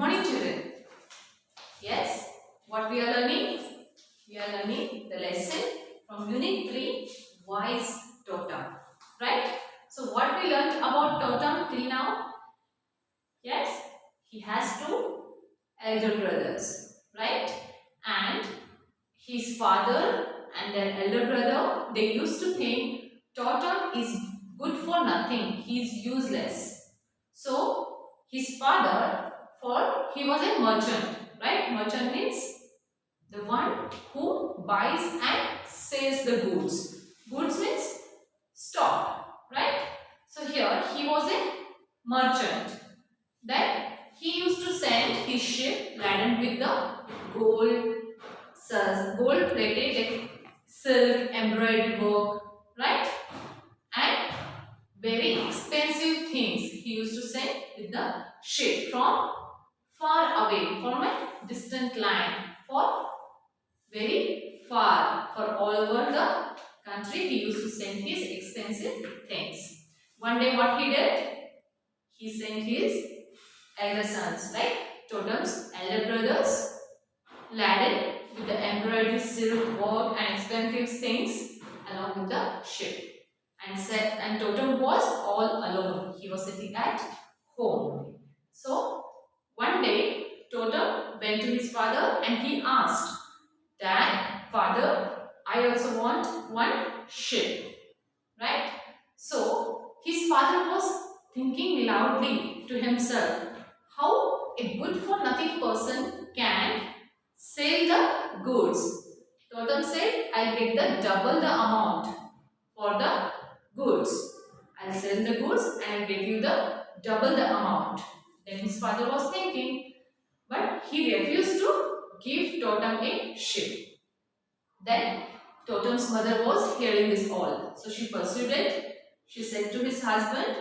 morning, children. Yes, what we are learning? We are learning the lesson from Unit 3, Wise Totem. Right? So, what we learned about Totem till now? Yes, he has two elder brothers. Right? And his father and their elder brother, they used to think Totem is good for nothing. He is useless. So, his father, he was a merchant, right? Merchant means the one who buys and sells the goods. Goods means stock, right? So here he was a merchant. Then he used to send his ship laden with the gold, gold plated like silk, embroidery work, right? And very expensive things he used to send with the ship from far away, from a distant land, for very far, for all over the country. He used to send his expensive things. One day what he did? He sent his elder sons, like Totem's elder brothers, laden with the embroidery, silk work and expensive things along with the ship. And Totem was all alone. He was sitting at home. So one day Totem went to his father and he asked, "Dad, father, I also want one ship." Right? So his father was thinking loudly to himself, how a good for nothing person can sell the goods. Totem said, "I'll get the double the amount for the goods. I'll sell the goods and I'll give you the double the amount." Then his father was thinking, but he refused to give Totem a ship. Then Totem's mother was hearing this all. So she persuaded. She said to his husband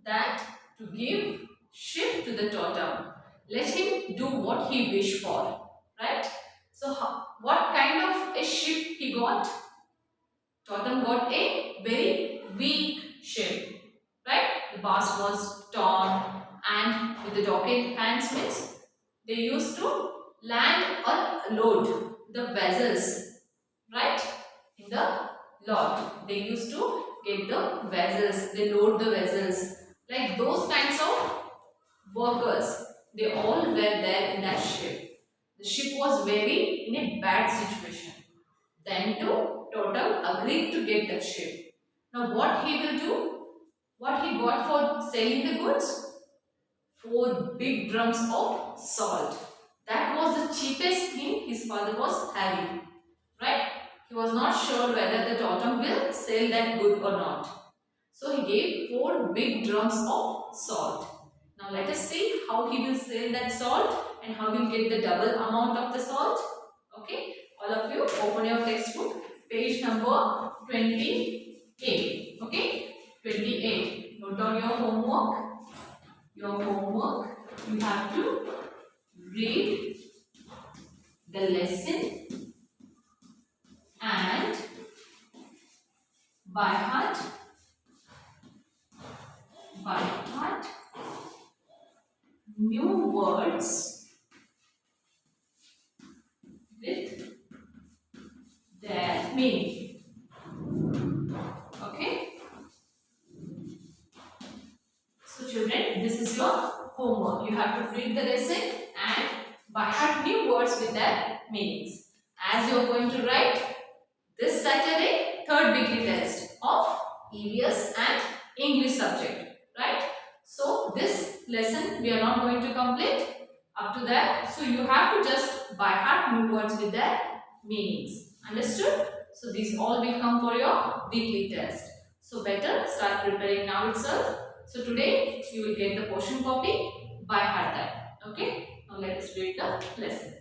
that to give ship to the Totem. Let him do what he wished for. Right? So what kind of a ship he got? Totem got a very weak ship. Right? The mast was torn and with the docking hands means they used to land or load the vessels. Right? In the lot. They used to get the vessels. They load the vessels. Like those kinds of workers. They all were there in that ship. The ship was very in a bad situation. Then too, Totem agreed to get that ship. Now what he will do? What he got for selling the goods? 4 big drums of salt. That was the cheapest thing his father was having. Right? He was not sure whether the Totem will sell that good or not. So he gave 4 big drums of salt. Now let us see how he will sell that salt and how he will get the double amount of the salt. Okay. All of you open your textbook. Page number 28. Okay. 28. Note down your homework. Your homework. You have to read the lesson and by heart new words with their meaning. Okay. So children, this is your homework. You have to read the lesson and by heart new words with their meanings. As you are going to write this Saturday, 3rd weekly test of EVS and English subject, right? So this lesson we are not going to complete up to that. So you have to just by heart new words with their meanings. Understood? So these all will come for your weekly test. So better start preparing now itself. So today you will get the portion copy by heart that. Okay? Now let us read the lesson.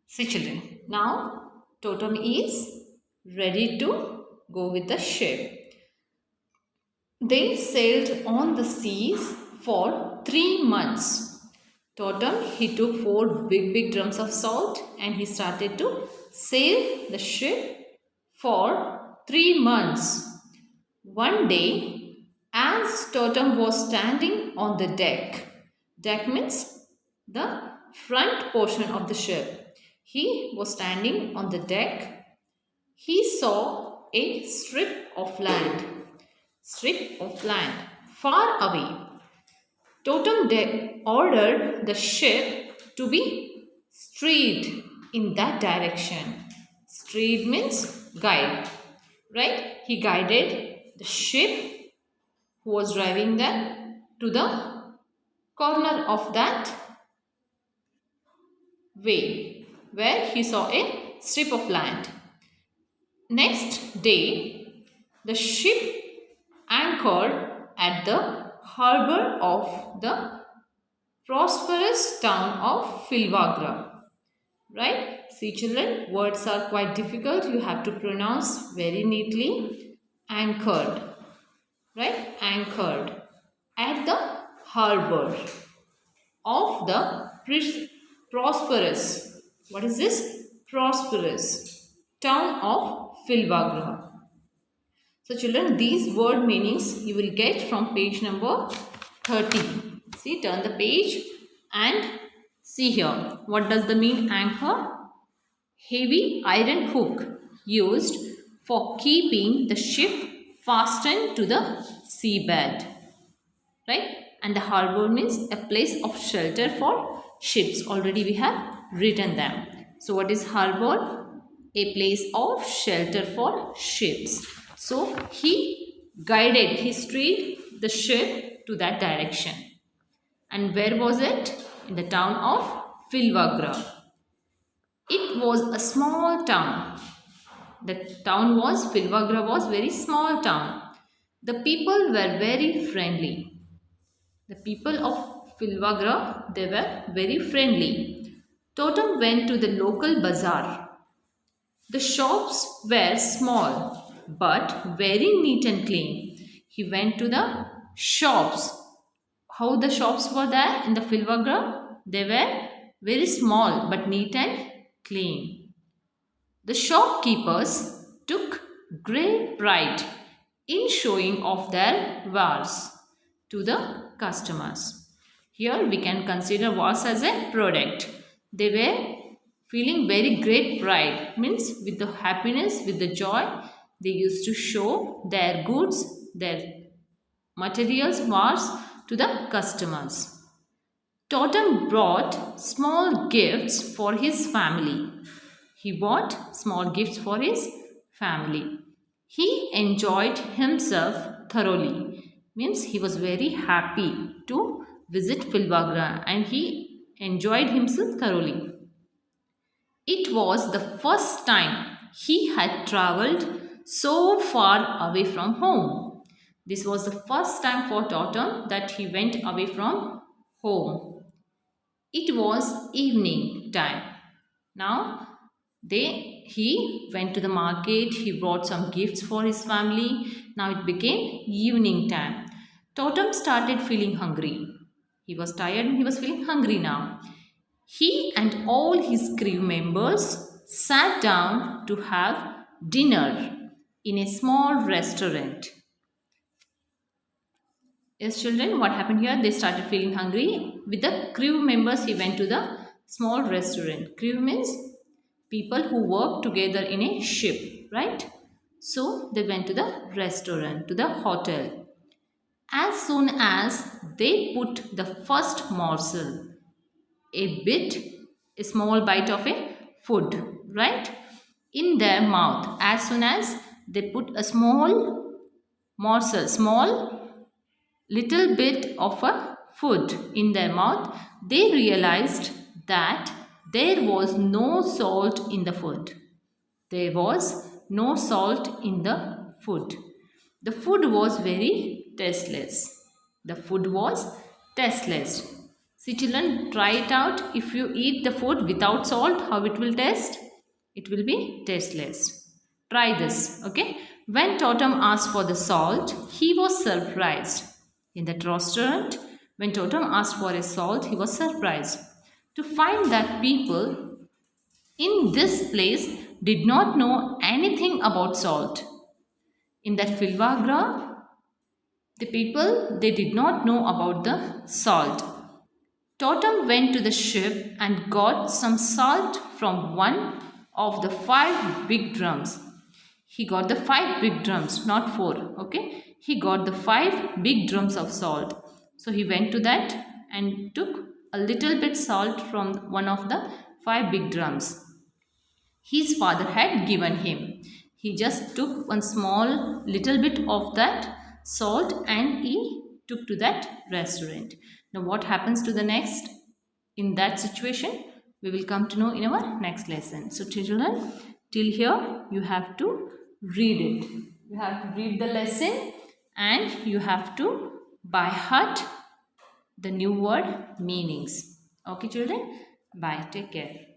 See children, now Totem is ready to go with the ship. They sailed on the seas for 3 months. Totem, he took 4 big drums of salt and he started to sail the ship for 3 months. One day, as As Totem was standing on the deck means the front portion of the ship. He was standing on the deck. He saw a strip of land far away. Totem ordered the ship to be steered in that direction. Steered means guide, right? He guided the ship who was driving them to the corner of that way where he saw a strip of land. Next day, the ship anchored at the harbor of the prosperous town of Filvagra. Right? See children, words are quite difficult. You have to pronounce very neatly. Anchored. Right? Anchored at the harbor of the prosperous. What is this? Prosperous town of Filvagra. So children, these word meanings you will get from page number 30. See, turn the page and see here. What does the mean anchor? Heavy iron hook used for keeping the ship fastened to the seabed. Right? And the harbor means a place of shelter for ships. Already we have written them. So what is harbor? A place of shelter for ships. So he steered the ship to that direction. And where was it? In the town of Filvagra. It was a small town. Filvagra was very small town. The people were very friendly. The people of Filvagra, they were very friendly. Totem went to the local bazaar. The shops were small but very neat and clean. He went to the shops. How the shops were there in the Filvagra? They were very small but neat and clean. The shopkeepers took great pride in showing off their wares to the customers. Here we can consider wares as a product. They were feeling very great pride, means with the happiness, with the joy, they used to show their goods, their materials, wares to the customers. Totem brought small gifts for his family. He bought small gifts for his family. He enjoyed himself thoroughly. Means he was very happy to visit Filvagra and he enjoyed himself thoroughly. It was the first time he had travelled so far away from home. This was the first time for Totem that he went away from home. It was evening time. Now he went to the market, he brought some gifts for his family. Now it became evening time. Totem started feeling hungry. He was tired and he was feeling hungry now. He and all his crew members sat down to have dinner in a small restaurant. Yes, children, what happened here? They started feeling hungry. With the crew members, he went to the small restaurant. Crew means people who work together in a ship, right? So they went to the restaurant, to the hotel. As soon as they put the first morsel, a small bite of a food, right, in their mouth, as soon as they put a small morsel, little bit of a food in their mouth, they realized that there was no salt in the food. There was no salt in the food. The food was very tasteless. The food was tasteless. See children, try it out. If you eat the food without salt, how it will taste? It will be tasteless. Try this, okay? When Totem asked for the salt, he was surprised. In that restaurant, when Totem asked for a salt, he was surprised to find that people in this place did not know anything about salt. In that Filvagra, The people, they did not know about the salt. Totem went to the ship and got some salt from one of the 5 big drums. He got the 5 big drums, not 4. Okay, he got the 5 big drums of salt. So he went to that and took a little bit salt from one of the 5 big drums his father had given him. He just took one small little bit of that salt and he took to that restaurant. Now, what happens to the next in that situation? We will come to know in our next lesson. So, children, till here you have to read it. You have to read the lesson and you have to by heart the new word meanings. Okay, children? Bye. Take care.